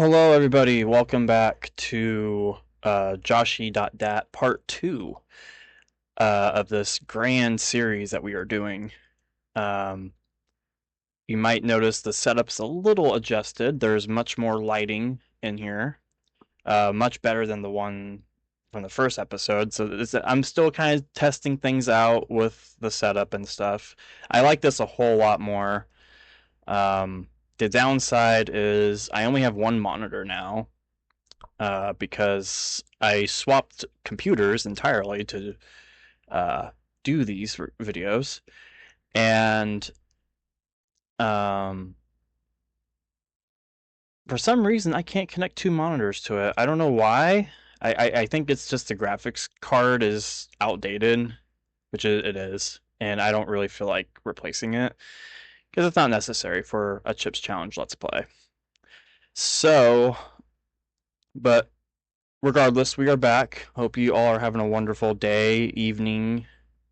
Hello, everybody. Welcome back to Joshie.dat Part 2 of this grand series that we are doing. Um, you might notice the setup's a little adjusted. There's much more lighting in here, much better than the one from the first episode. So I'm still kind of testing things out with the setup and stuff. I like this a whole lot more. Um, the downside is I only have one monitor now because I swapped computers entirely to uh, do these videos, and um, for some reason I can't connect two monitors to it. I don't know why. I think it's just the graphics card is outdated, which it is, and I don't really feel like replacing it because it's not necessary for a Chips Challenge Let's Play. So, but regardless, we are back. Hope you all are having a wonderful day, evening,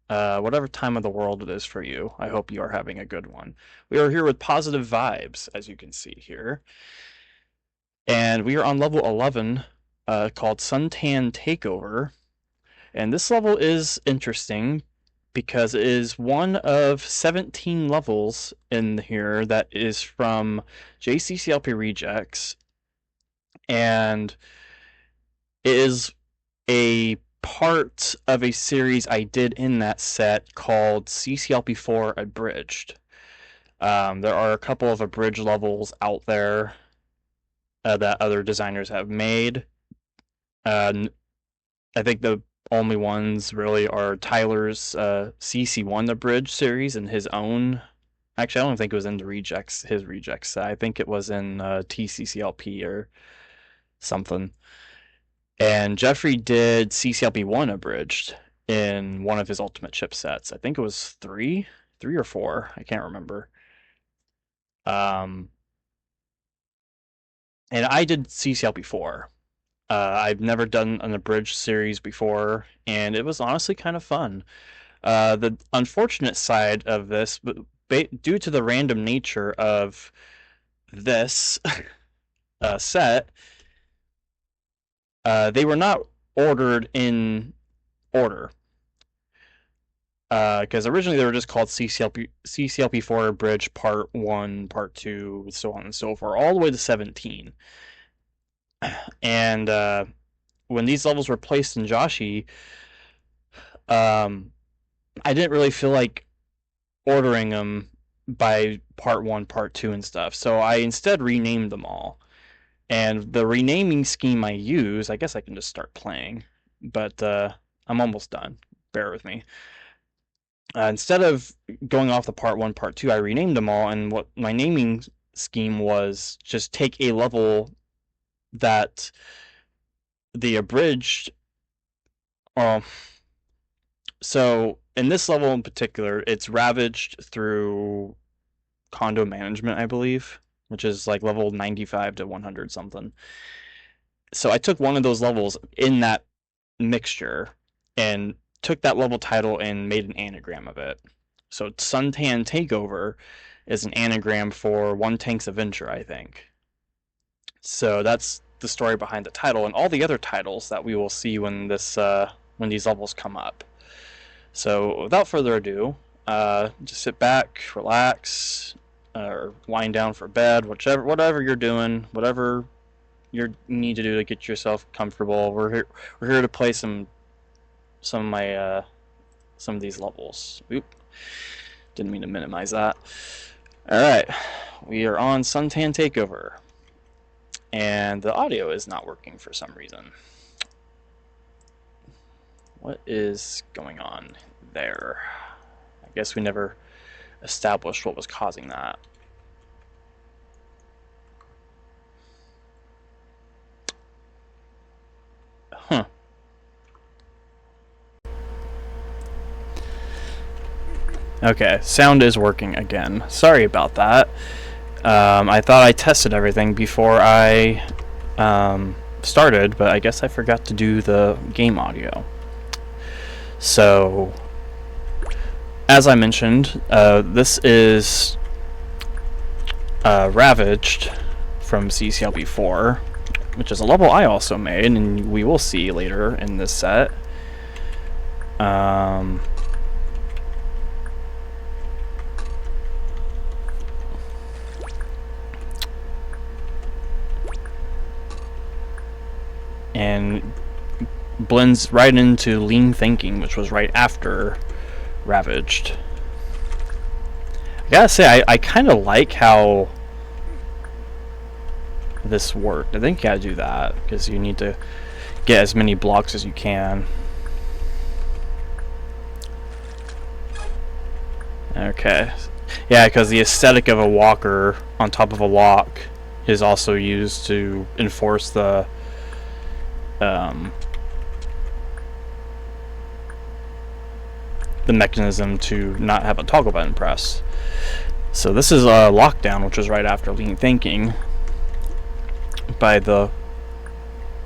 whatever time of the world it is for you. I hope you are having a good one. We are here with positive vibes, as you can see here. And we are on level 11, called Suntan Takeover. And this level is interesting because it is one of 17 levels in here that is from JCCLP Rejects. And it is a part of a series I did in that set called CCLP4 Abridged. There are a couple of abridged levels out there that other designers have made. I think the only ones really are Tyler's CC1 Abridged series and his own. Actually, I don't think it was in the rejects, his rejects. I think it was in TCCLP or something. And Jeffrey did CCLP1 Abridged in one of his Ultimate chipsets. I think it was three or four. I can't remember. Um, and I did CCLP4. I've never done an abridged series before, and it was honestly kind of fun. The unfortunate side of this, due to the random nature of this set, they were not ordered in order. Because originally they were just called CCLP4 Bridge Part 1, Part 2, so on and so forth, all the way to 17. And when these levels were placed in Joshie, I didn't really feel like ordering them by Part 1, Part 2, and stuff, so I instead renamed them all. And the renaming scheme I use, I guess I can just start playing, but I'm almost done. Bear with me. Instead of going off the part one, part two, I renamed them all, and what my naming scheme was just take a level that the abridged. Well, so in this level in particular, it's ravaged through condo management, I believe, which is like level 95 to 100 something. So I took one of those levels in that mixture and took that level title and made an anagram of it. So Suntan Takeover is an anagram for One Tank's Adventure, I think. So that's the story behind the title and all the other titles that we will see when these levels come up. So without further ado, just sit back, relax, or wind down for bed, whatever you're doing, whatever you need to do to get yourself comfortable. We're here to play some of these levels. Oop, didn't mean to minimize that. All right, we are on Suntan Takeover, and the audio is not working for some reason. What is going on there? I guess we never established what was causing that. Huh. Okay, sound is working again. Sorry about that. I thought I tested everything before I started, but I guess I forgot to do the game audio. So, as I mentioned, this is Ravaged from CCLB 4, which is a level I also made, and we will see later in this set. And blends right into Lean Thinking, which was right after Ravaged. I gotta say, I kind of like how this worked. I think you gotta do that, because you need to get as many blocks as you can. Okay. Yeah, because the aesthetic of a walker on top of a walk is also used to enforce the mechanism to not have a toggle button press. So this is a Lockdown, which was right after Lean Thinking, by the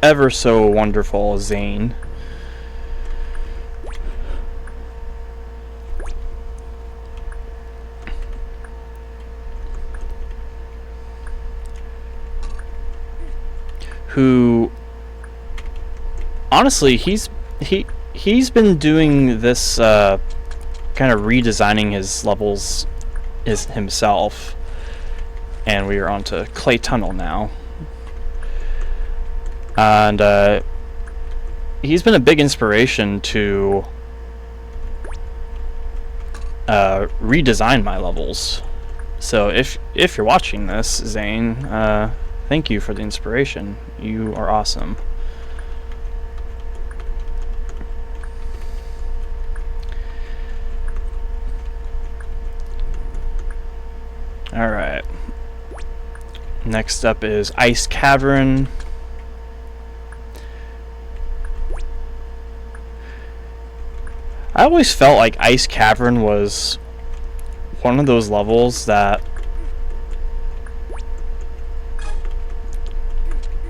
ever so wonderful Zane. Who, honestly, he's been doing this kind of redesigning his levels himself, and we are on to Clay Tunnel now. And he's been a big inspiration to redesign my levels. So if you're watching this, Zane, thank you for the inspiration. You are awesome. Alright. Next up is Ice Cavern. I always felt like Ice Cavern was one of those levels that,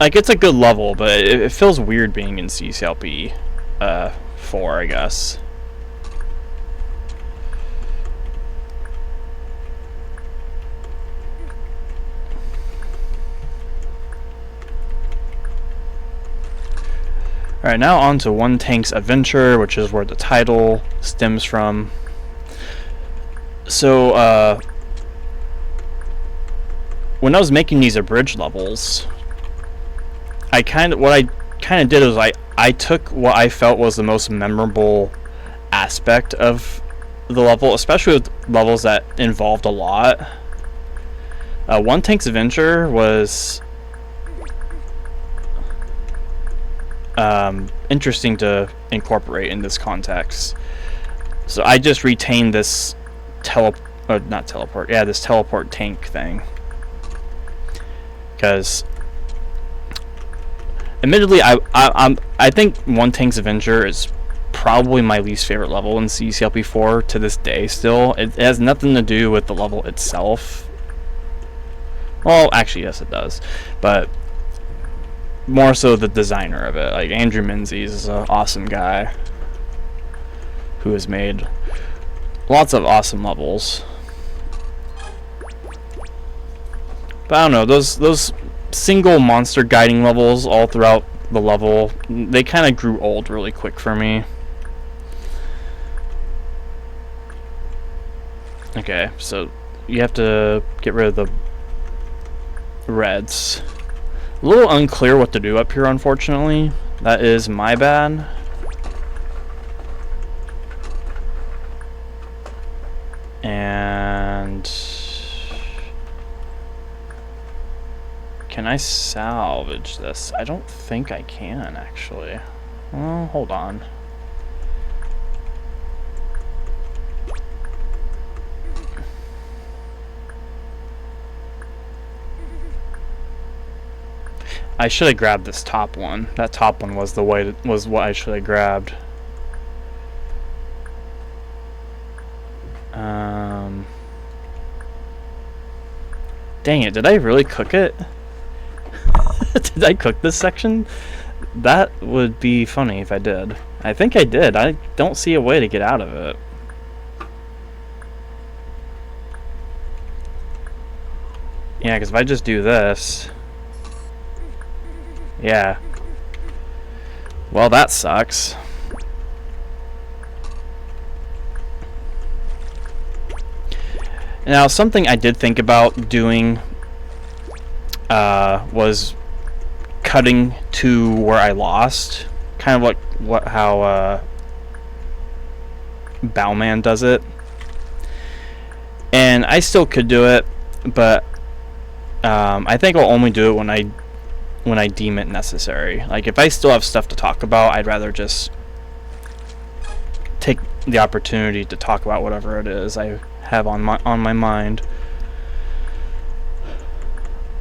like, it's a good level, but it feels weird being in CCLB 4, I guess. Alright, now on to One Tank's Adventure, which is where the title stems from. So, when I was making these abridged levels, what I kind of did was I took what I felt was the most memorable aspect of the level, especially with levels that involved a lot. One Tank's Adventure was interesting to incorporate in this context. So I just retained this this teleport tank thing, because admittedly I think One Tank's Adventure is probably my least favorite level in CCLP 4 to this day still. It has nothing to do with the level itself. Well, actually yes it does, but more so the designer of it. Like, Andrew Menzies is an awesome guy who has made lots of awesome levels. But I don't know, those single monster guiding levels all throughout the level, they kind of grew old really quick for me. Okay, so you have to get rid of the reds. A little unclear what to do up here, unfortunately. That is my bad. And can I salvage this? I don't think I can, actually. Well, hold on. I should have grabbed this top one. That top one was what I should have grabbed. Dang it, did I really cook it? Did I cook this section? That would be funny if I did. I think I did. I don't see a way to get out of it. Yeah, because if I just do this, Yeah. Well, that sucks. Now, something I did think about doing was cutting to where I lost, kind of like how Bowman does it. And I still could do it, but I think I'll only do it when I deem it necessary. Like, if I still have stuff to talk about, I'd rather just take the opportunity to talk about whatever it is I have on my mind.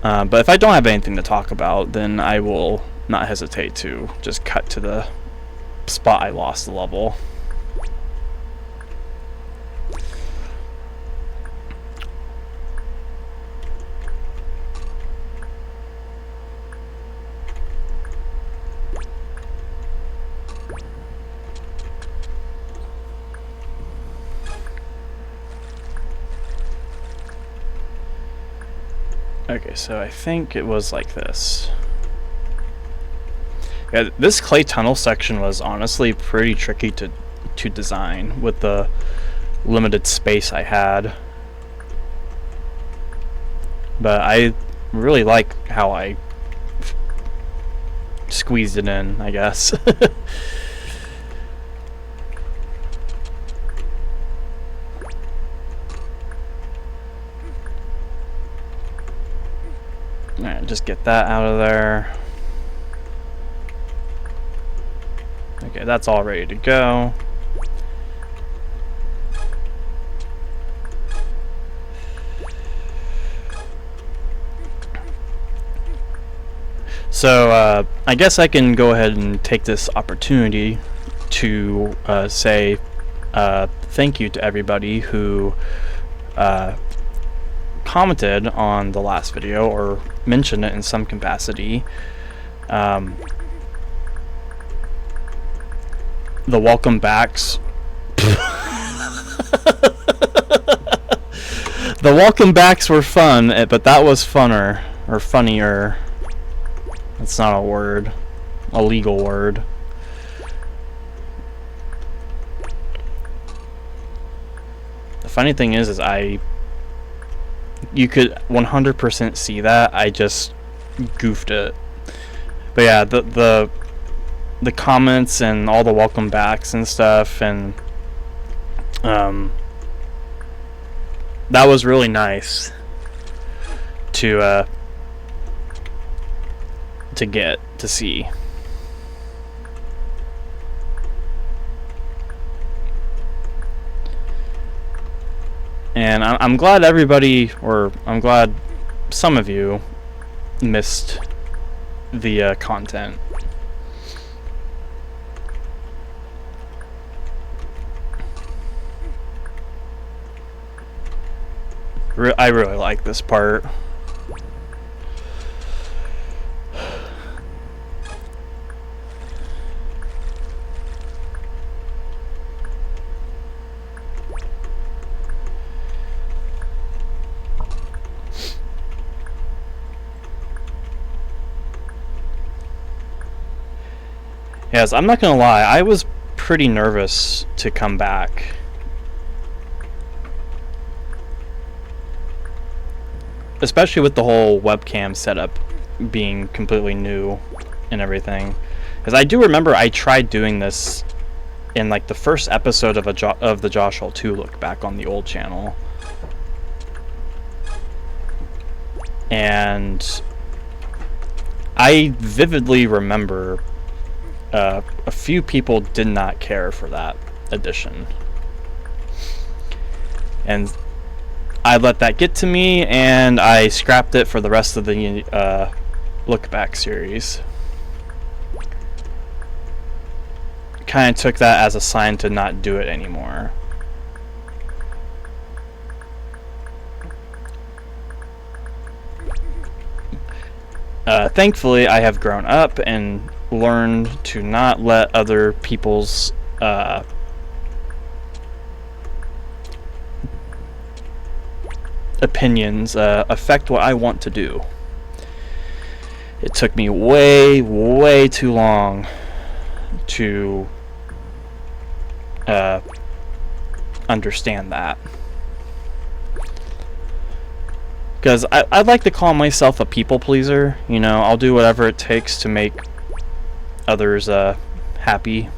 But if I don't have anything to talk about, then I will not hesitate to just cut to the spot I lost the level. Okay, so I think it was like this. Yeah, this clay tunnel section was honestly pretty tricky to design with the limited space I had. But I really like how I squeezed it in, I guess. Alright, just get that out of there. Okay, that's all ready to go. So, I guess I can go ahead and take this opportunity to say thank you to everybody who commented on the last video or mentioned it in some capacity. The welcome backs. The welcome backs were fun, but that was funner, or funnier. That's not a word, a legal word. The funny thing is you could 100% see that. I just goofed it. But yeah, the comments and all the welcome backs and stuff, and that was really nice to get to see. And I'm glad everybody, or I'm glad some of you missed the content. I really like this part. Yes, I'm not gonna lie, I was pretty nervous to come back. Especially with the whole webcam setup being completely new and everything. Because I do remember I tried doing this in like the first episode of the Joshie.dat look back on the old channel. And I vividly remember a few people did not care for that addition, and I let that get to me, and I scrapped it for the rest of the look back series. Kind of took that as a sign to not do it anymore. Thankfully, I have grown up and learned to not let other people's opinions affect what I want to do. It took me way too long to understand that. Because I'd like to call myself a people pleaser. You know, I'll do whatever it takes to make others happy.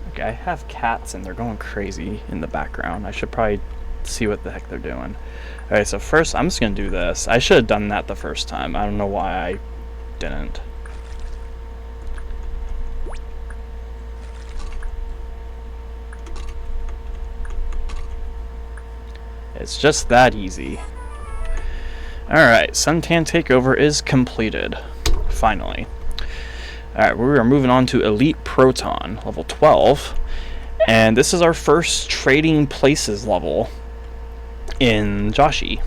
Okay, I have cats and they're going crazy in the background. I should probably see what the heck they're doing. Alright, so first I'm just going to do this. I should have done that the first time. I don't know why I didn't. It's just that easy. Alright, Suntan Takeover is completed. Finally. Alright, we are moving on to Elite Proton, level 12. And this is our first Trading Places level in Joshie.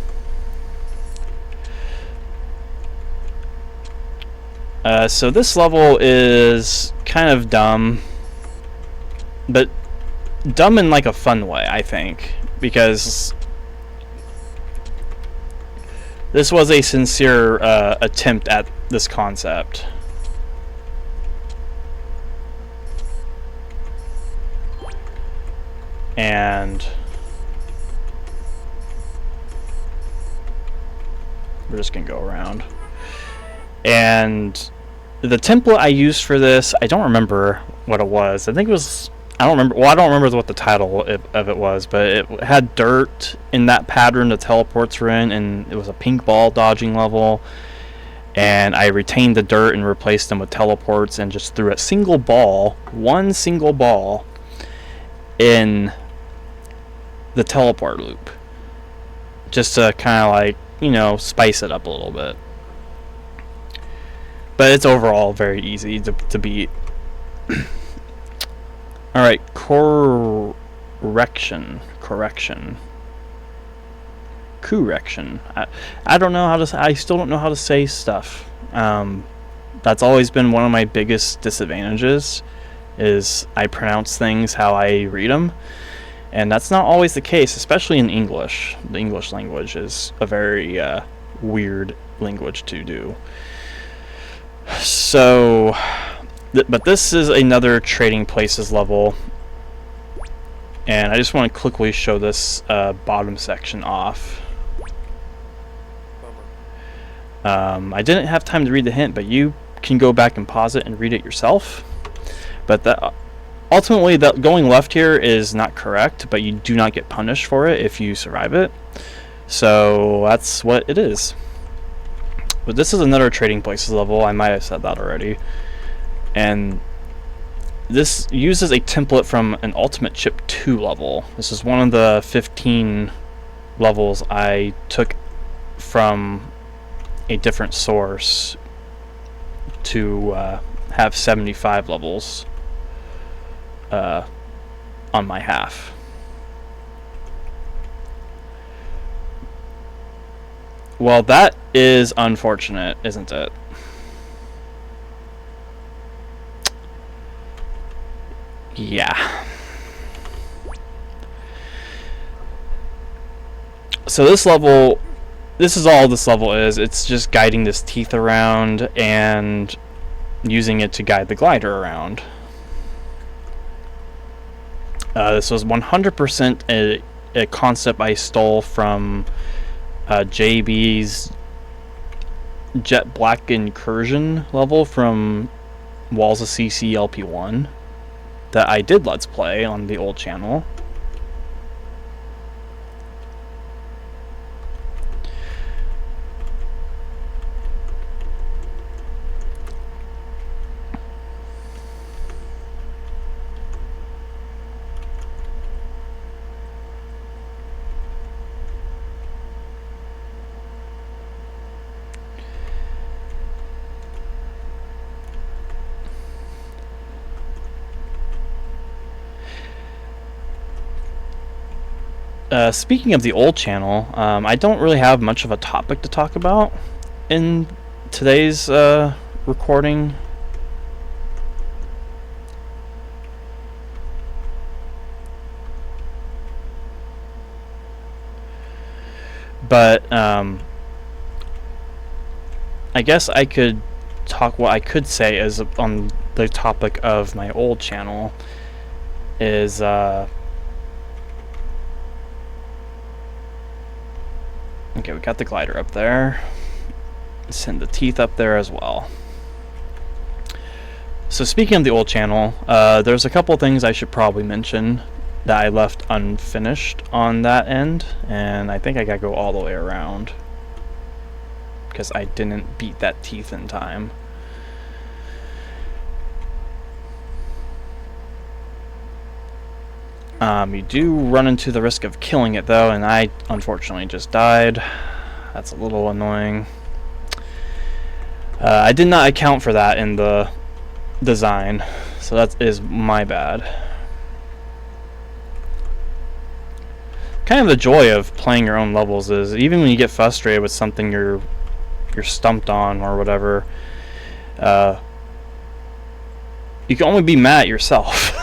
So this level is kind of dumb. But dumb in like a fun way, I think. Because this was a sincere attempt at this concept. And we're just gonna go around. And the template I used for this, I don't remember what it was. I think it was, I don't remember what the title of it was, but it had dirt in that pattern the teleports were in, and it was a pink ball dodging level. And I retained the dirt and replaced them with teleports and just threw a single ball, one single ball, in the teleport loop. Just to kind of like, you know, spice it up a little bit. But it's overall very easy to beat. Alright, correction. I don't know how to. I still don't know how to say stuff. That's always been one of my biggest disadvantages. Is I pronounce things how I read them, and that's not always the case, especially in English. The English language is a very weird language to do. So, but this is another Trading Places level. And I just want to quickly show this bottom section off. I didn't have time to read the hint, but you can go back and pause it and read it yourself. But ultimately, going left here is not correct, but you do not get punished for it if you survive it. So that's what it is. But this is another Trading Places level. I might have said that already. And this uses a template from an Ultimate Chip 2 level. This is one of the 15 levels I took from a different source to have 75 levels on my half. Well, that is unfortunate, isn't it? Yeah. So this level, this is all this level is. It's just guiding this teeth around and using it to guide the glider around. This was 100% a concept I stole from JB's Jet Black Incursion level from Walls of CC LP1 that I did Let's Play on the old channel. Speaking of the old channel, I don't really have much of a topic to talk about in today's recording. But I guess I could talk. What I could say is on the topic of my old channel is okay. We got the glider up there. Send the teeth up there as well. So speaking of the old channel, there's a couple things I should probably mention that I left unfinished on that end, and I think I gotta go all the way around because I didn't beat that teeth in time. You do run into the risk of killing it though, and I unfortunately just died. That's a little annoying. I did not account for that in the design, so that is my bad. Kind of the joy of playing your own levels is even when you get frustrated with something you're stumped on or whatever, you can only be mad at yourself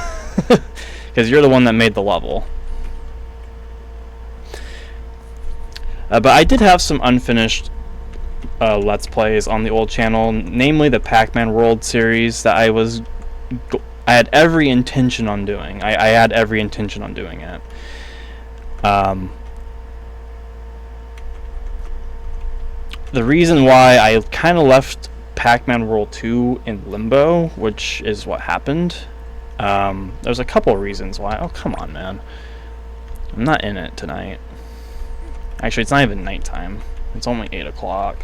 because you're the one that made the level. But I did have some unfinished Let's Plays on the old channel, namely the Pac-Man World series that I had every intention on doing. I had every intention on doing it. The reason why I kind of left Pac-Man World 2 in limbo, which is what happened, there's a couple of reasons why. Oh, come on, man. I'm not in it tonight. Actually, it's not even nighttime. It's only 8 o'clock.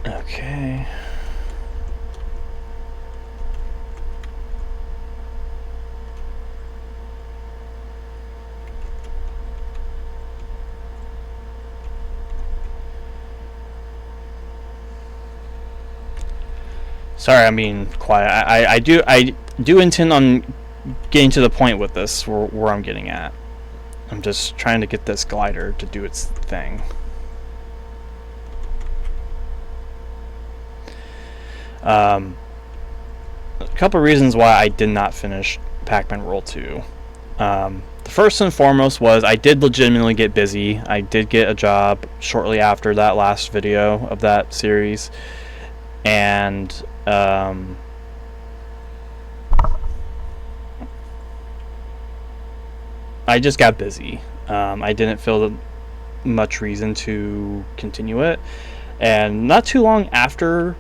Okay. Sorry, I'm being quiet. I do intend on getting to the point with this, where I'm getting at. I'm just trying to get this glider to do its thing. A couple reasons why I did not finish Pac-Man World 2. The first and foremost was I did legitimately get busy. I did get a job shortly after that last video of that series, and I just got busy. I didn't feel much reason to continue it, and not too long after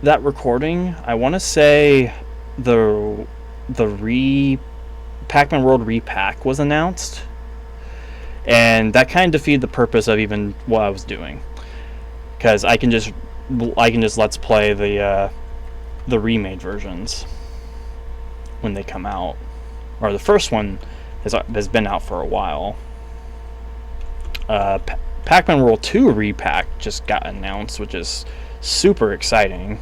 that recording, I want to say the Pac-Man World repack was announced, and that kind of defeated the purpose of even what I was doing, because I can just let's play the remade versions when they come out, or the first one has been out for a while. Pac-Man World 2 repack just got announced, which is super exciting.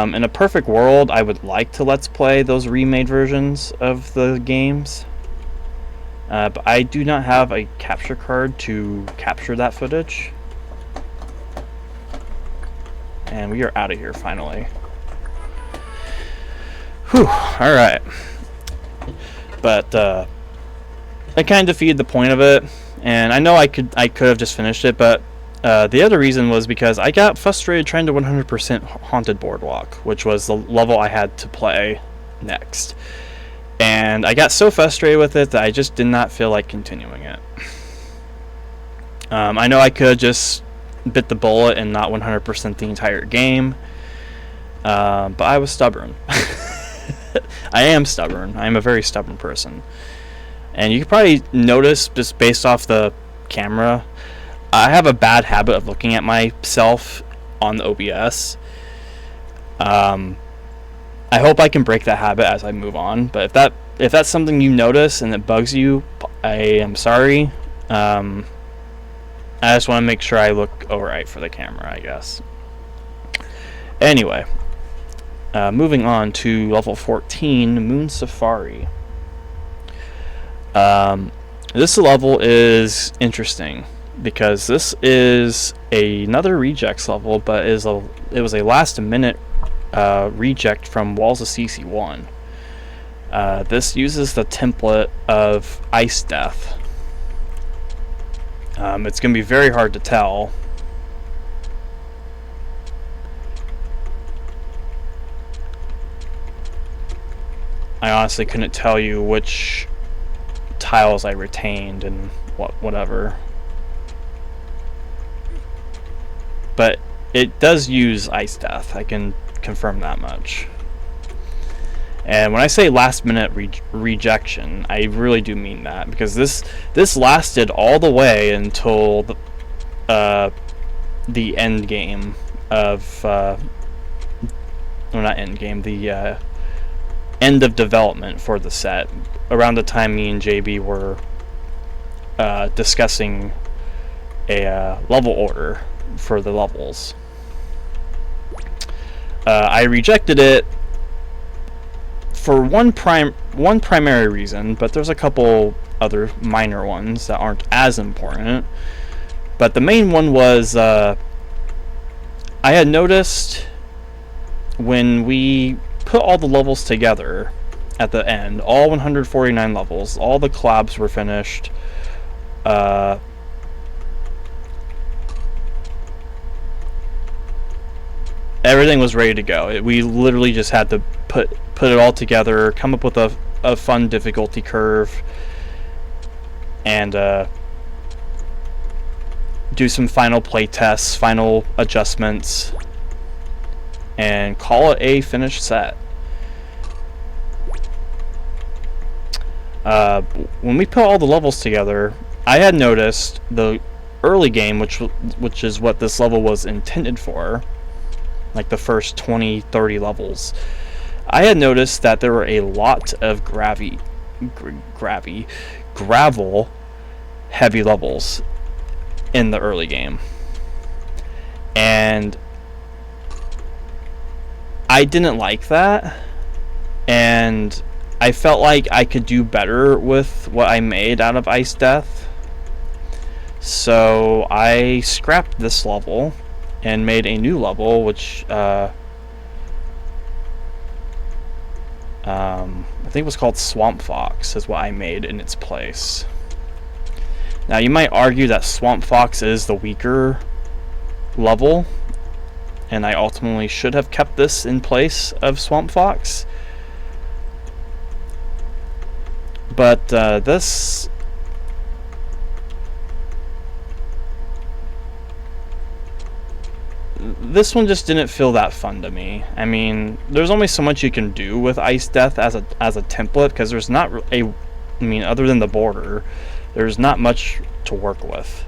In a perfect world, I would like to let's play those remade versions of the games, but I do not have a capture card to capture that footage. And we are out of here finally. Whew, alright. But that kind of defeated the point of it, and I know I could have just finished it, but the other reason was because I got frustrated trying to 100% Haunted Boardwalk, which was the level I had to play next. And I got so frustrated with it that I just did not feel like continuing it. I know I could just bit the bullet and not 100% the entire game, but I was stubborn. I am stubborn. I am a very stubborn person. And you can probably notice, just based off the camera, I have a bad habit of looking at myself on the OBS. I hope I can break that habit as I move on, but if that's something you notice and it bugs you, I am sorry. I I just want to make sure I look alright for the camera, I guess. Anyway, moving on to level 14, Moon Safari. This level is interesting because this is another rejects level, but it was a last minute reject from Walls of CC1. This uses the template of Ice Death. It's going to be very hard to tell. I honestly couldn't tell you which tiles I retained and whatever. But it does use Ice Death, I can confirm that much. And when I say last minute rejection, I really do mean that, because this lasted all the way until the end game of well, not end game, the end of development for the set, around the time me and JB were discussing a level order for the levels. I rejected it for one primary reason, but there's a couple other minor ones that aren't as important. But the main one was I had noticed when we put all the levels together at the end, all 149 levels, all the collabs were finished. Everything was ready to go. We literally just had to put it all together, come up with a fun difficulty curve, and do some final play tests, final adjustments, and call it a finished set. When we put all the levels together, I had noticed the early game, which is what this level was intended for, like the first 20-30 levels, I had noticed that there were a lot of gravel heavy levels in the early game, and I didn't like that, and I felt like I could do better with what I made out of Ice Death, so I scrapped this level and made a new level, which I think was called Swamp Fox, is what I made in its place. Now you might argue that Swamp Fox is the weaker level, and I ultimately should have kept this in place of Swamp Fox. But this one just didn't feel that fun to me. I mean, there's only so much you can do with Ice Death as a template, because there's not other than the border, there's not much to work with.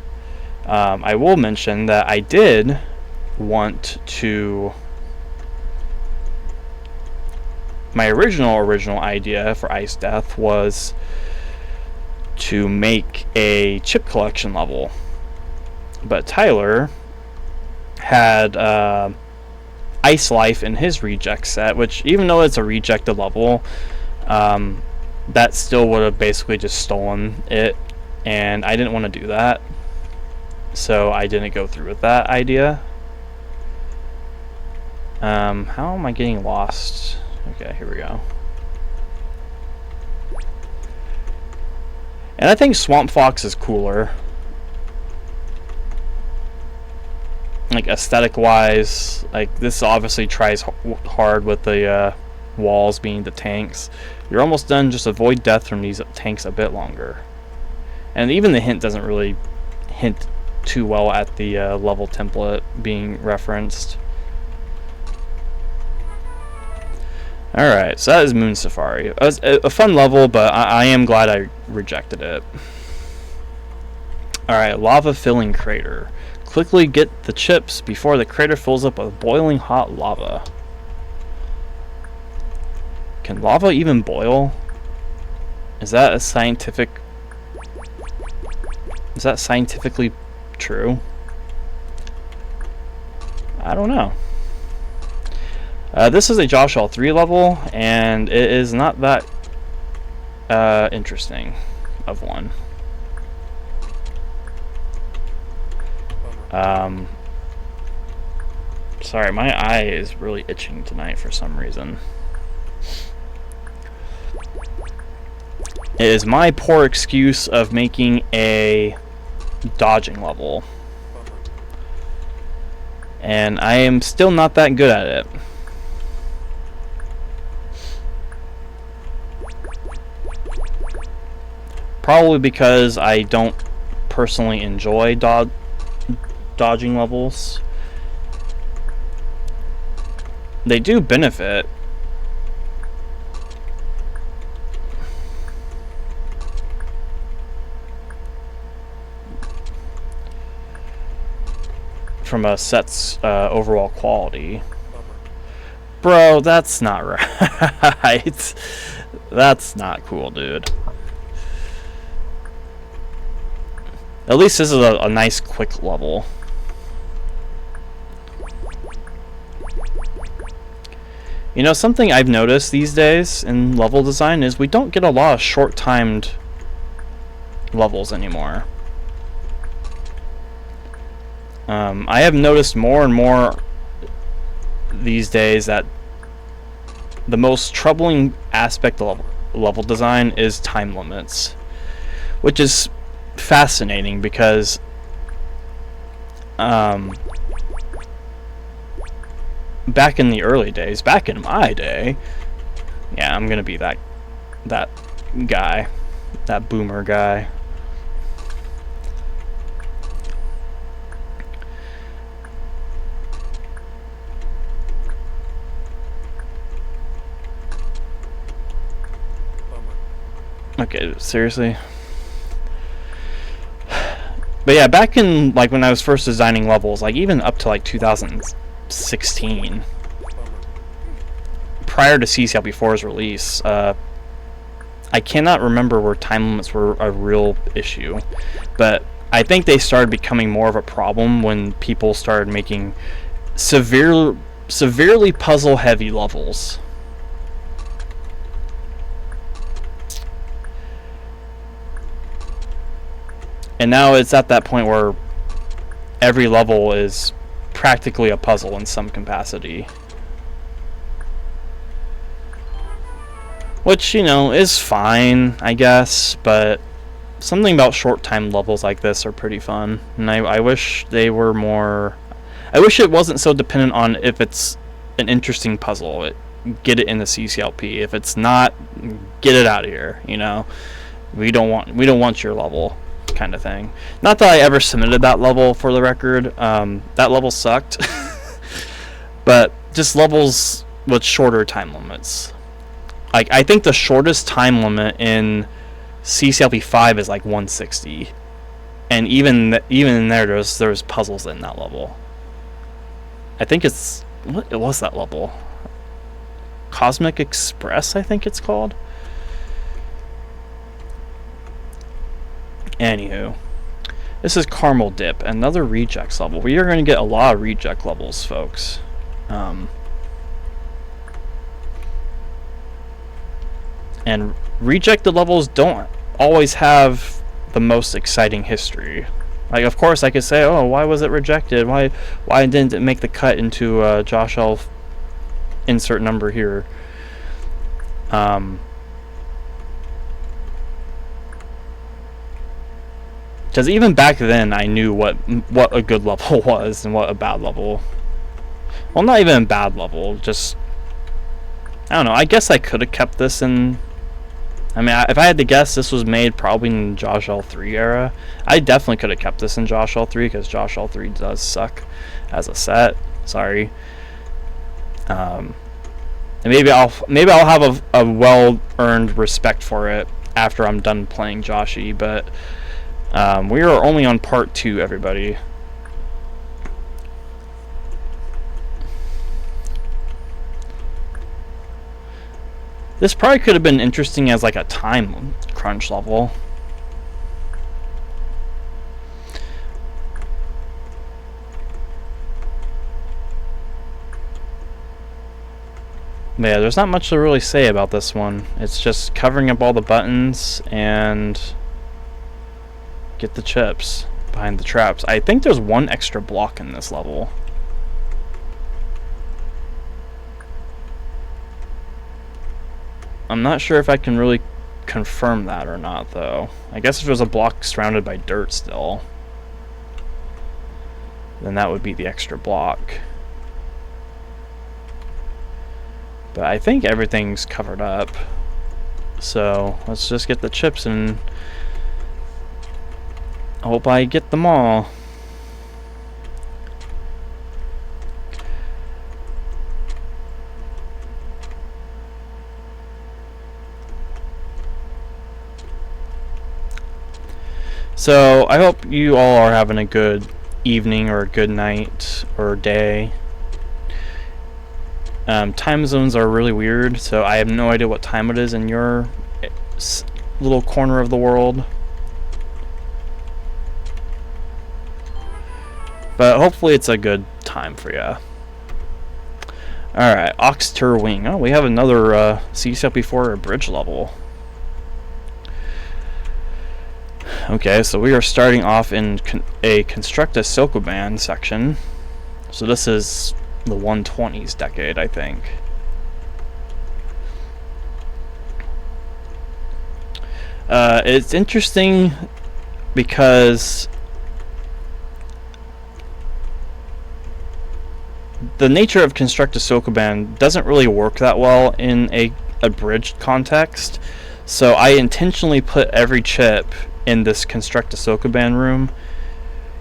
I will mention that I did want to... My original idea for Ice Death was to make a chip collection level, but Tyler had Ice Life in his reject set, which, even though it's a rejected level, that still would have basically just stolen it, and I didn't want to do that, so I didn't go through with that idea. How am I getting lost? Okay, here we go. And I think Swamp Fox is cooler, like aesthetic wise. Like, this obviously tries hard with the walls being the tanks. You're almost done, just avoid death from these tanks a bit longer. And even the hint doesn't really hint too well at the level template being referenced. Alright, so that is Moon Safari. It was a fun level, but I am glad I rejected it. Alright, Lava Filling Crater. Quickly get the chips before the crater fills up with boiling hot lava. Can lava even boil? Is that scientifically true. I don't know. This is a Joshie 3 level, and it is not that interesting of one. Sorry, my eye is really itching tonight for some reason. It is my poor excuse of making a dodging level. And I am still not that good at it. Probably because I don't personally enjoy dodging levels. They do benefit. From a set's overall quality. Bro, that's not right. That's not cool, dude. At least this is a nice quick level. You know, something I've noticed these days in level design is we don't get a lot of short-timed levels anymore. I have noticed more and more these days that the most troubling aspect of level design is time limits, which is fascinating because back in the early days, back in my day, yeah, I'm gonna be that guy, that boomer guy. Okay, seriously? But yeah, back in, like, when I was first designing levels, like, even up to, like, 2016, prior to CCLP4's release, I cannot remember where time limits were a real issue, but I think they started becoming more of a problem when people started making severely puzzle-heavy levels. And now it's at that point where every level is practically a puzzle in some capacity. Which, you know, is fine, I guess, but something about short-time levels like this are pretty fun. And I wish they were more... I wish it wasn't so dependent on if it's an interesting puzzle. Get it in the CCLP. If it's not, get it out of here, you know? We don't want your level, kind of thing. Not that I ever submitted that level, for the record. That level sucked. But just levels with shorter time limits. Like, I think the shortest time limit in CCLP 5 is like 160, and even in there, there's puzzles in that level. I think it's, what was that level? Cosmic Express, I think it's called. Anywho, this is Caramel Dip, another rejects level. We are going to get a lot of reject levels, folks. And rejected levels don't always have the most exciting history. Like, of course, I could say, oh, why was it rejected? Why didn't it make the cut into Joshie insert number here? Because even back then, I knew what a good level was and what a bad level. Well, not even a bad level, just... I don't know, I guess I could have kept this in... I mean, if I had to guess, this was made probably in Joshie 3 era. I definitely could have kept this in Joshie 3, because Joshie 3 does suck as a set. Sorry. And maybe I'll have a well-earned respect for it after I'm done playing Joshie, but we are only on part 2, everybody. This probably could have been interesting as like a time crunch level. But yeah, there's not much to really say about this one. It's just covering up all the buttons and get the chips behind the traps. I think there's one extra block in this level. I'm not sure if I can really confirm that or not, though. I guess if there's a block surrounded by dirt still, then that would be the extra block. But I think everything's covered up. So let's just get the chips and hope I get them all. So I hope you all are having a good evening or a good night or day. Time zones are really weird, so I have no idea what time it is in your little corner of the world. But hopefully it's a good time for you. Alright, Oxter Wing. Oh, we have another CCP4 bridge level. Okay, so we are starting off in a Construct a Sokoban section. So this is the 120s decade, I think. It's interesting because the nature of Construct a Sokoban doesn't really work that well in a bridge context. So I intentionally put every chip in this Construct a Sokoban room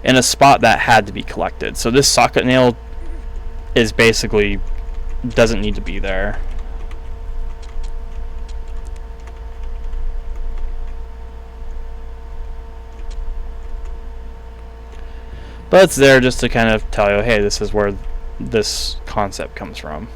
in a spot that had to be collected. So this socket nail is basically doesn't need to be there. But it's there just to kind of tell you, hey, this is where this concept comes from.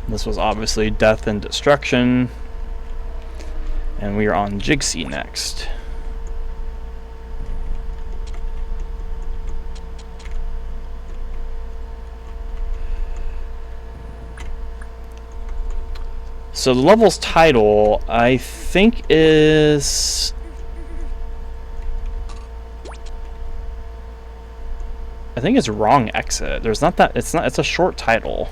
This was obviously Death and Destruction. And we are on Jigsea next. So the level's title, I think, is... I think it's Wrong Exit. There's not that... It's a short title.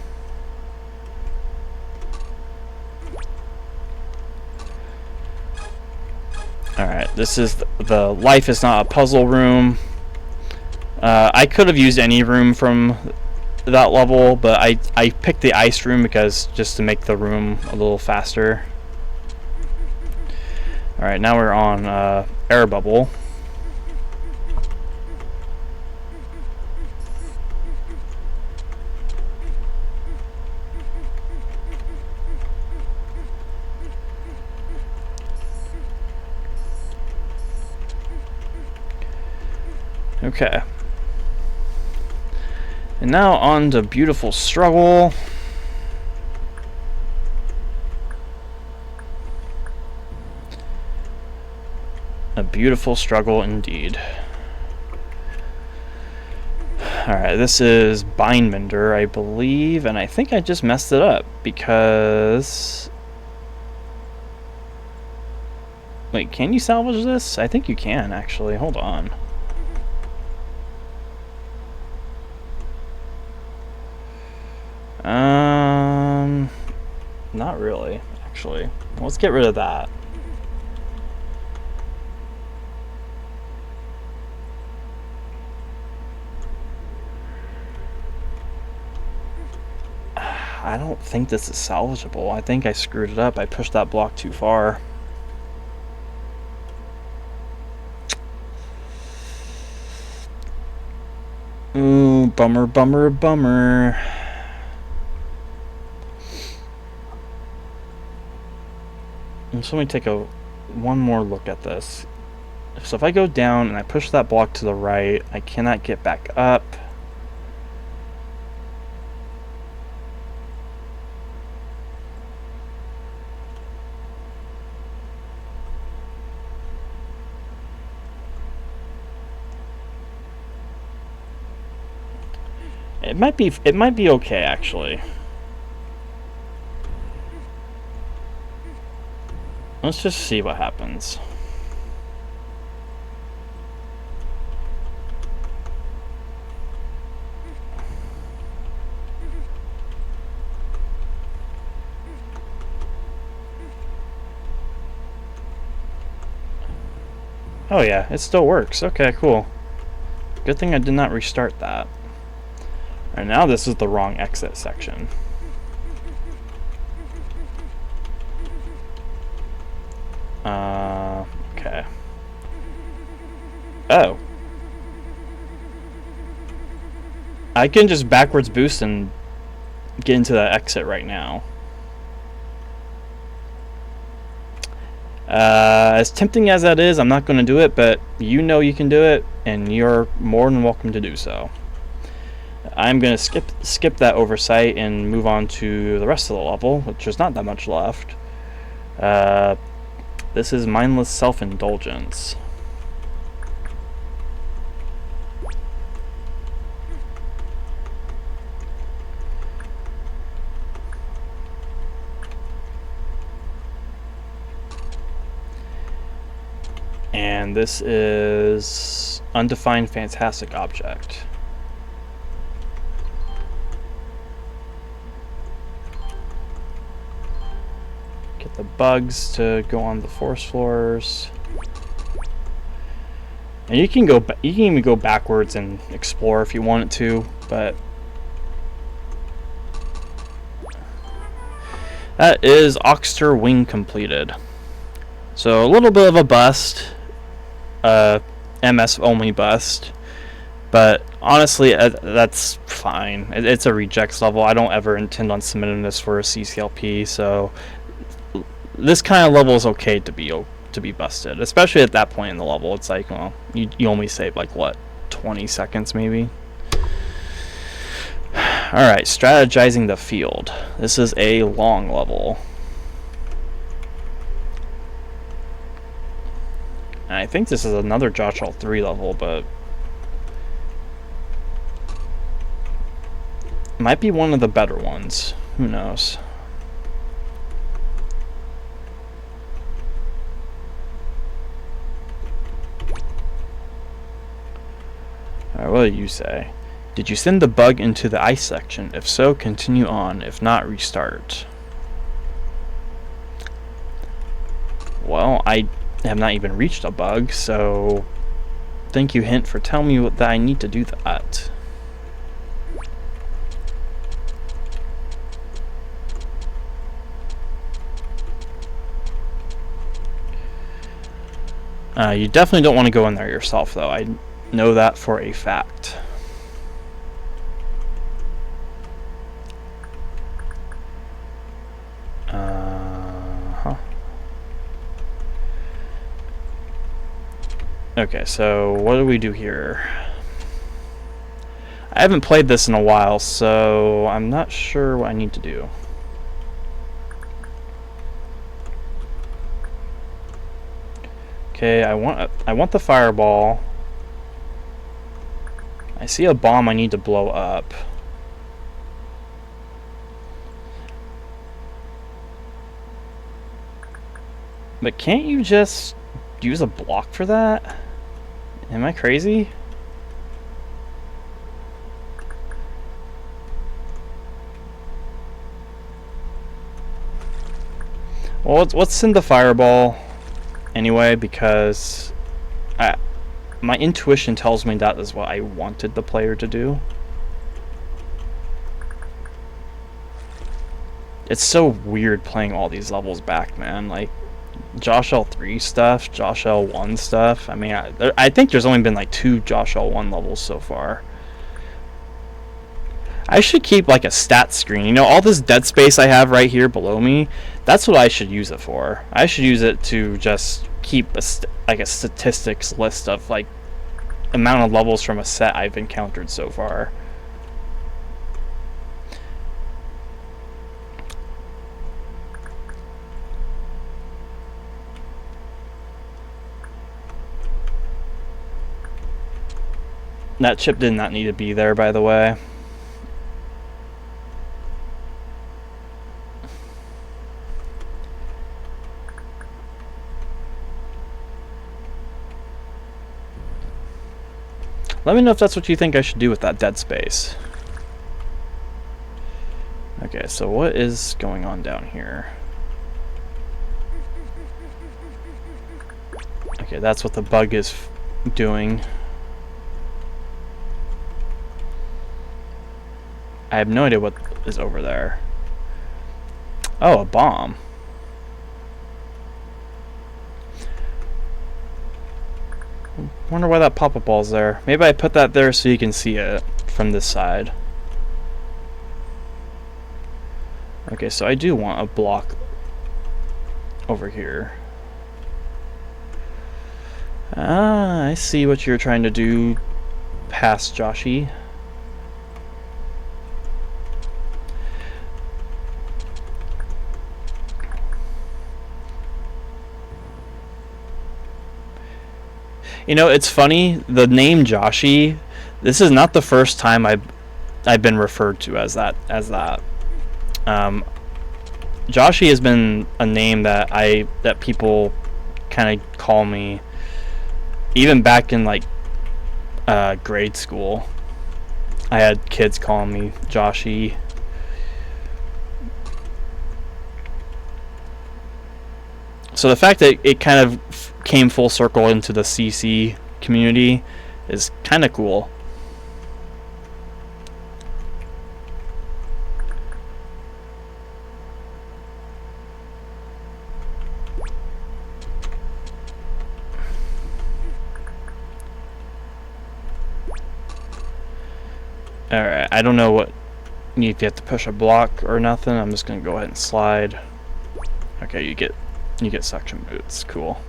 Alright, this is the Life is Not a Puzzle room. I could have used any room from that level, but I picked the ice room because just to make the room a little faster. Alright, now we're on Air Bubble. Okay. And now on to Beautiful Struggle. A beautiful struggle indeed. Alright, this is Bindmender, I believe, and I think I just messed it up because... Wait, can you salvage this? I think you can, actually. Hold on. Not really, actually. Let's get rid of that. I don't think this is salvageable. I think I screwed it up. I pushed that block too far. Ooh, bummer, bummer, bummer. So let me take one more look at this. So if I go down and I push that block to the right, I cannot get back up. It might be okay actually. Let's just see what happens. Oh yeah, it still works. Okay, cool. Good thing I did not restart that. And now this is the wrong exit section. Okay. Oh. I can just backwards boost and get into that exit right now. As tempting as that is, I'm not going to do it, but you know you can do it, and you're more than welcome to do so. I'm going to skip that oversight and move on to the rest of the level, which is not that much left. This is mindless self-indulgence. And this is undefined fantastic object. Get the bugs to go on the forest floors. And you can even go backwards and explore if you wanted to, but that is Oxter Wing completed. So a little bit of a bust. MS only bust, but honestly that's fine. It's a rejects level. I don't ever intend on submitting this for a CCLP, so this kind of level is okay to be busted, especially at that point in the level. It's like, well, you only save like what, 20 seconds maybe. Alright, strategizing the field. This is a long level. And I think this is another Joshie.dat 3 level, but might be one of the better ones. Who knows? Alright, what do you say? Did you send the bug into the ice section? If so, continue on. If not, restart. Well, I have not even reached a bug, so thank you, hint, for telling me that I need to do that. You definitely don't want to go in there yourself, though. I know that for a fact. Okay, so what do we do here? I haven't played this in a while, so I'm not sure what I need to do. Okay, I want the fireball. I see a bomb I need to blow up. But can't you just use a block for that? Am I crazy? Well, let's send the fireball anyway, because my intuition tells me that is what I wanted the player to do. It's so weird playing all these levels back, man. Like Joshie.dat 3 stuff, Joshie.dat 1 stuff. I mean, I think there's only been like 2 Joshie.dat 1 levels so far. I should keep like a stat screen. You know, all this dead space I have right here below me, that's what I should use it for. I should use it to just keep like a statistics list of like amount of levels from a set I've encountered so far. That chip did not need to be there, by the way. Let me know if that's what you think I should do with that dead space. Okay, so what is going on down here? Okay, that's what the bug is doing. I have no idea what is over there. Oh, a bomb. Wonder why that pop-up ball's there. Maybe I put that there so you can see it from this side. Okay, so I do want a block over here. Ah, I see what you're trying to do, past Joshie. You know, it's funny, the name Joshie, this is not the first time I've been referred to as that. Joshie has been a name that people kind of call me, even back in like grade school. I had kids calling me Joshie. So the fact that it kind of came full circle into the CC community is kind of cool. Alright, I don't know what if you have to push a block or nothing. I'm just gonna go ahead and slide. Okay, you get suction boots. Cool.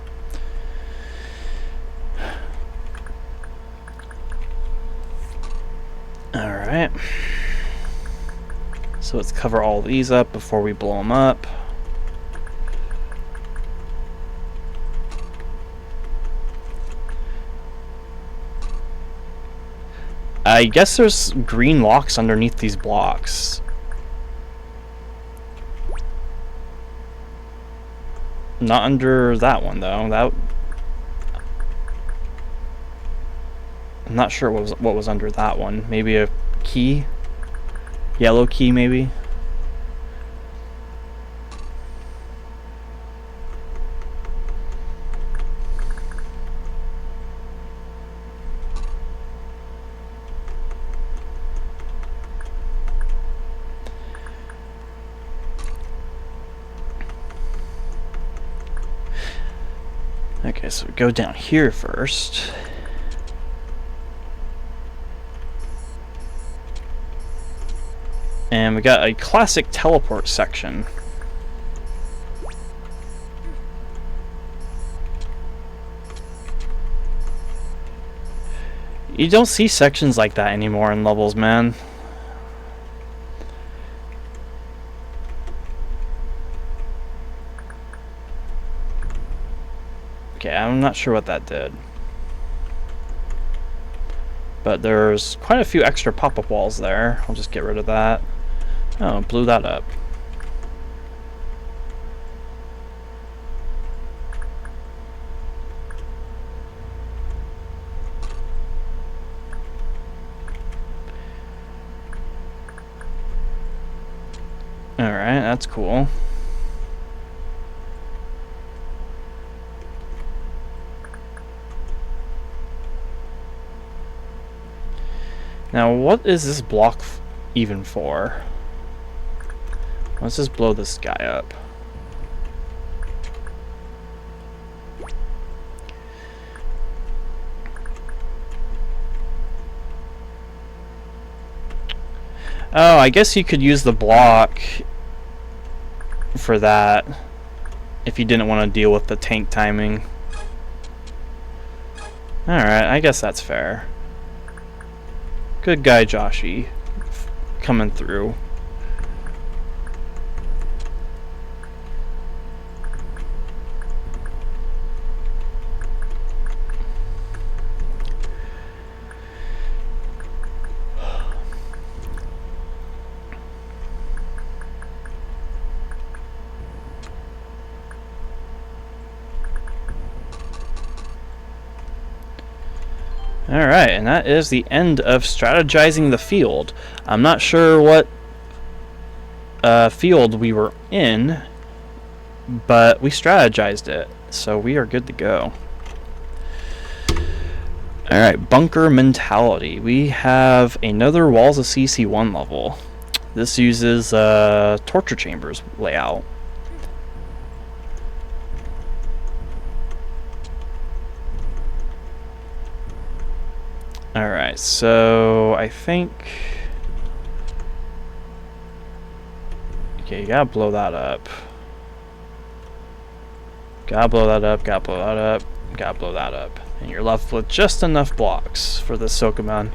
Alright. So let's cover all these up before we blow them up. I guess there's green locks underneath these blocks. Not under that one though. I'm not sure what was under that one. Maybe a key? Yellow key maybe? Okay, so we go down here first. And we got a classic teleport section. You don't see sections like that anymore in levels, man. Okay, I'm not sure what that did. But there's quite a few extra pop-up walls there. I'll just get rid of that. Oh, blew that up. Alright, that's cool. Now, what is this block even for? Let's just blow this guy up. Oh, I guess you could use the block for that if you didn't want to deal with the tank timing. Alright, I guess that's fair. Good guy, Joshie, coming through. Alright, and that is the end of strategizing the field. I'm not sure what field we were in, but we strategized it, so we are good to go. Alright, bunker mentality. We have another Walls of CC1 level. This uses torture chambers layout. Alright, so I think... Okay, you gotta blow that up. Gotta blow that up, gotta blow that up, gotta blow that up. And you're left with just enough blocks for the Sokoman.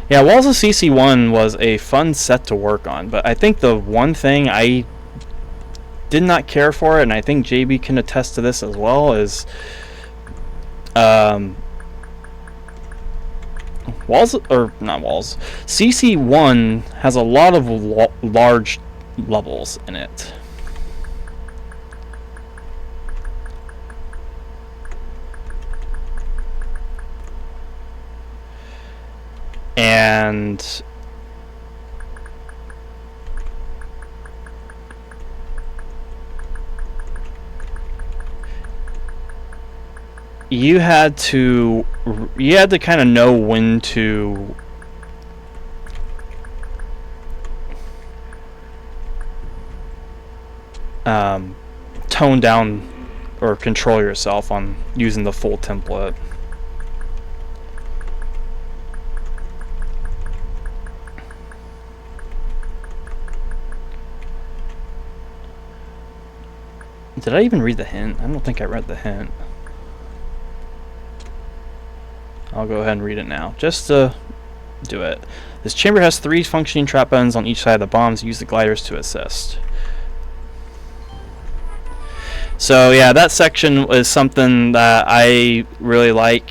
Yeah, Walls of CC1 was a fun set to work on, but I think the one thing I did not care for it, and I think JB can attest to this as well, is Walls, or not Walls, CC1 has a lot of large levels in it. And you had to kind of know when to tone down or control yourself on using the full template. Did I even read the hint? I don't think I read the hint. I'll go ahead and read it now, just to do it. This chamber has 3 functioning trap ends on each side of the bombs. Use the gliders to assist. So yeah, that section is something that I really like.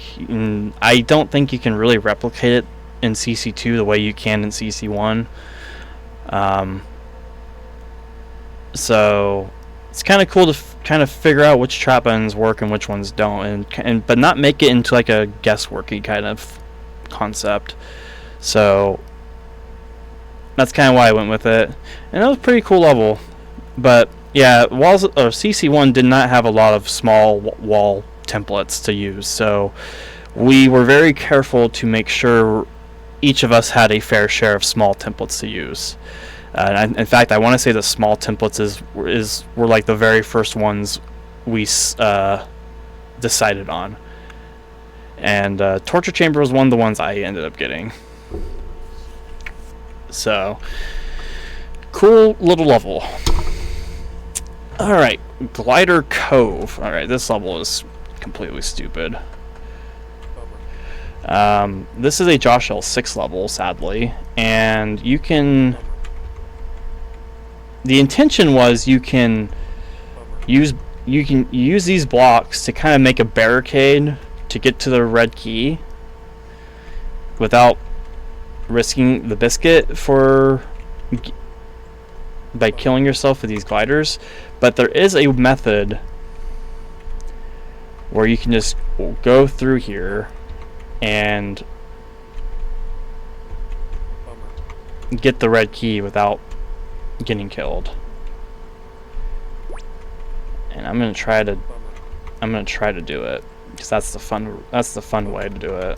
I don't think you can really replicate it in CC2 the way you can in CC1. So it's kind of cool to kind of figure out which trap ends work and which ones don't, but not make it into like a guessworky kind of concept. So that's kind of why I went with it, and it was a pretty cool level. But yeah, Walls or CC1 did not have a lot of small wall templates to use, so we were very careful to make sure each of us had a fair share of small templates to use. In fact, I want to say the small templates were like the very first ones we decided on, and torture chamber was one of the ones I ended up getting. So cool little level. All right, Glider Cove. All right, this level is completely stupid. This is a Joshie.dat level, sadly, and you can. The intention was you can use these blocks to kind of make a barricade to get to the red key without risking the biscuit by killing yourself with these gliders. But there is a method where you can just go through here and get the red key without getting killed. And I'm gonna try to do it, because that's the fun way to do it.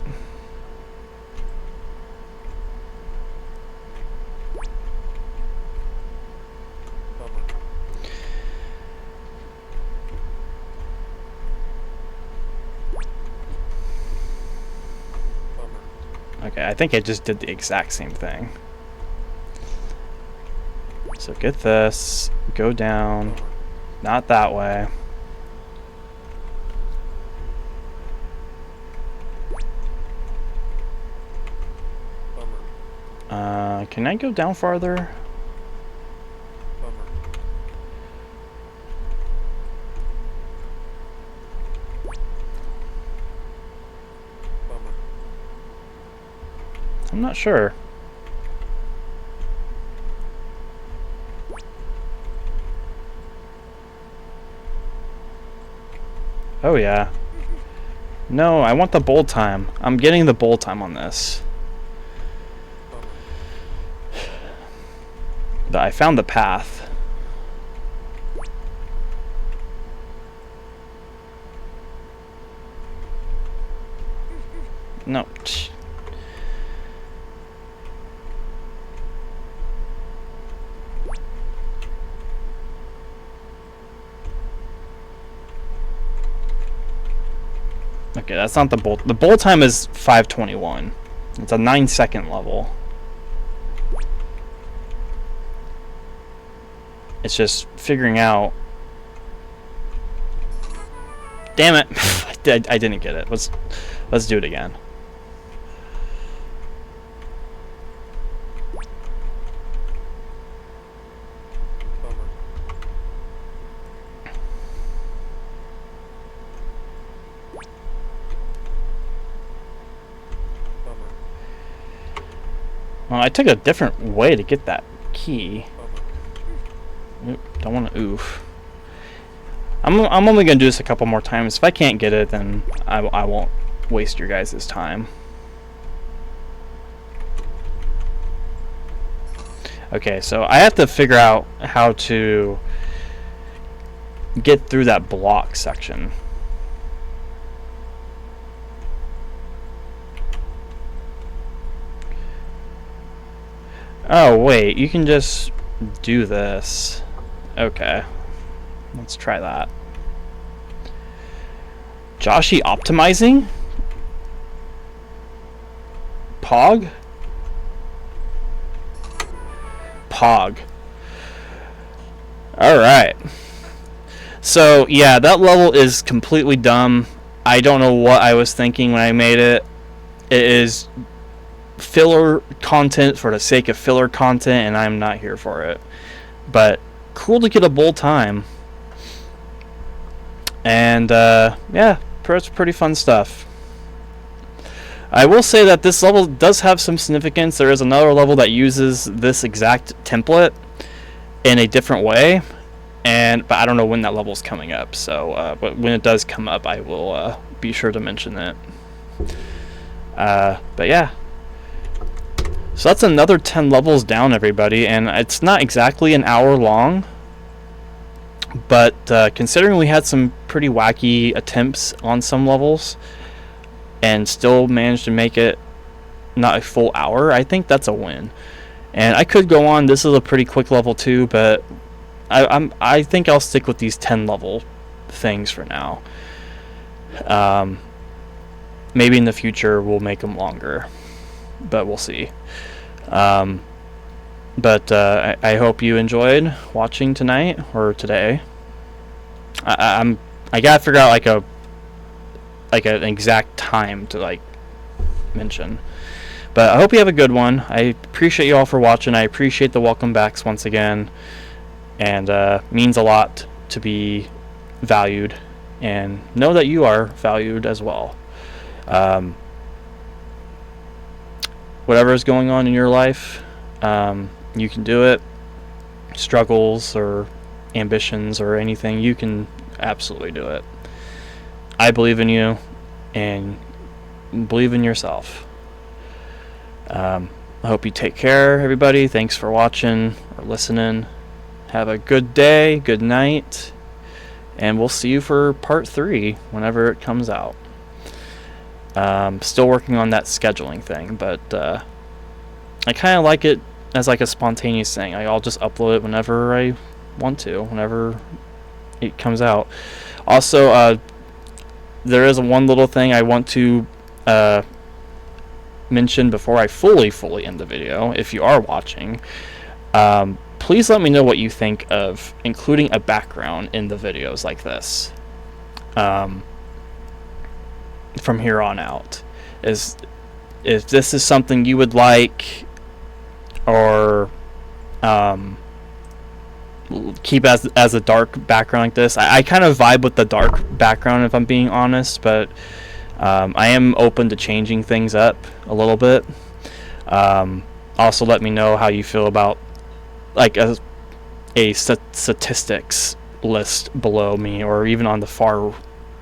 Okay, I think I just did the exact same thing. So get this, go down, not that way. Can I go down farther? I'm not sure. Oh yeah. No, I want the bold time. I'm getting the bold time on this. But I found the path. No. Okay, that's not the bolt. The bolt time is 5:21. It's a 9-second level. It's just figuring out. Damn it! I didn't get it. Let's do it again. Well, I took a different way to get that key. Oop, don't want to oof. I'm only going to do this a couple more times. If I can't get it, then I won't waste your guys' time. Okay, so I have to figure out how to get through that block section. Oh, wait, you can just do this. Okay. Let's try that. Joshie optimizing? Pog? Pog. Alright. So, yeah, that level is completely dumb. I don't know what I was thinking when I made it. It is filler content for the sake of filler content, and I'm not here for it. But cool to get a bold time. And yeah, it's pretty fun stuff. I will say that this level does have some significance. There is another level that uses this exact template in a different way, but I don't know when that level is coming up. So, but when it does come up, I will be sure to mention it. But yeah. So that's another 10 levels down, everybody, and it's not exactly an hour long, but considering we had some pretty wacky attempts on some levels and still managed to make it not a full hour, I think that's a win. And I could go on. This is a pretty quick level too, but I think I'll stick with these 10 level things for now. Maybe in the future we'll make them longer, but we'll see. But I hope you enjoyed watching tonight or today. I gotta figure out like an exact time to mention. But I hope you have a good one. I appreciate you all for watching. I appreciate the welcome backs once again, and means a lot to be valued, and know that you are valued as well. Whatever is going on in your life, you can do it. Struggles or ambitions or anything, you can absolutely do it. I believe in you, and believe in yourself. I hope you take care, everybody. Thanks for watching or listening. Have a good day, good night, and we'll see you for part 3 whenever it comes out. Still working on that scheduling thing, but I kind of like it as like a spontaneous thing. I'll just upload it whenever I want to, whenever it comes out. Also, there is one little thing I want to mention before I fully end the video. If you are watching, please let me know what you think of including a background in the videos like this. From here on out, if this is something you would like, or keep as a dark background like this. I kind of vibe with the dark background, if I'm being honest, but I am open to changing things up a little bit. Also, let me know how you feel about like a statistics list below me, or even on the far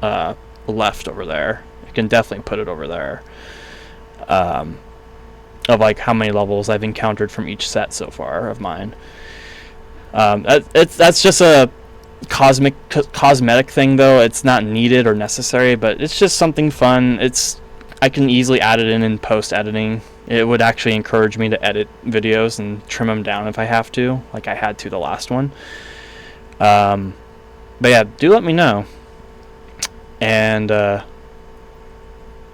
left over there. I can definitely put it over there. Of like how many levels I've encountered from each set so far of mine. That's just a cosmetic thing though. It's not needed or necessary, but it's just something fun. I can easily add it in post editing. It would actually encourage me to edit videos and trim them down if I have to, like I had to the last one. But yeah, do let me know. And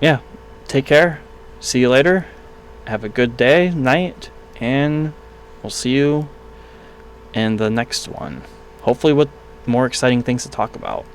yeah, take care. See you later. Have a good day, night, and we'll see you in the next one. Hopefully with more exciting things to talk about.